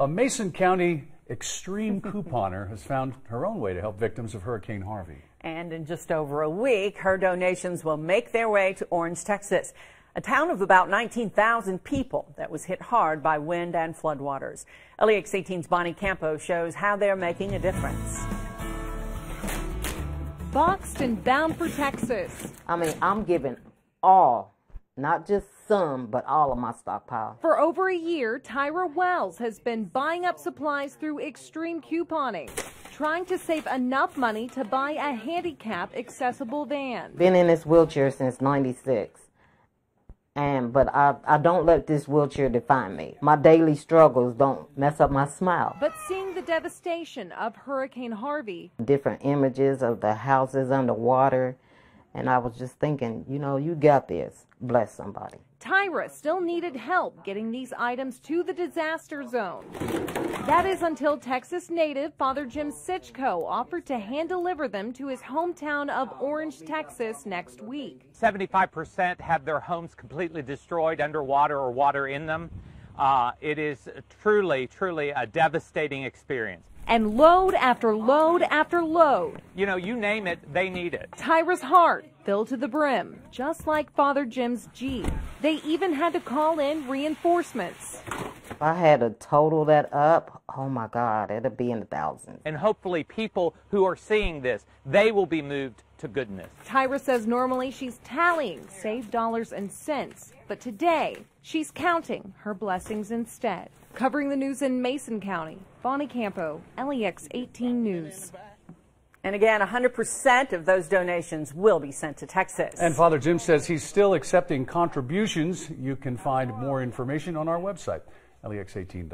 A Mason County extreme couponer has found her own way to help victims of Hurricane Harvey. And in just over a week, her donations will make their way to Orange, Texas, a town of about 19,000 people that was hit hard by wind and floodwaters. LEX 18's Bonnie Campo shows how they're making a difference. Boxed and bound for Texas. I'm giving all, not just some, but all of my stockpile. For over a year, Tyra Wells has been buying up supplies through extreme couponing, trying to save enough money to buy a handicap accessible van. Been in this wheelchair since '96. But I don't let this wheelchair define me. My daily struggles don't mess up my smile. But seeing the devastation of Hurricane Harvey. Different images of the houses underwater. And I was just thinking, you got this. Bless somebody. Tyra still needed help getting these items to the disaster zone. That is until Texas native Father Jim Sitchko offered to hand deliver them to his hometown of Orange, Texas next week. 75% have their homes completely destroyed, underwater or water in them. It is truly a devastating experience. And load after load after load. You name it, they need it. Tyra's heart filled to the brim, just like Father Jim's Jeep. They even had to call in reinforcements. If I had to total that up, oh my God, it'd be in the thousands. And hopefully people who are seeing this, they will be moved to goodness. Tyra says normally she's tallying saved dollars and cents, but today she's counting her blessings instead. Covering the news in Mason County, Bonnie Campo, LEX 18 News. And again, 100% of those donations will be sent to Texas. And Father Jim says he's still accepting contributions. You can find more information on our website, lex18.com.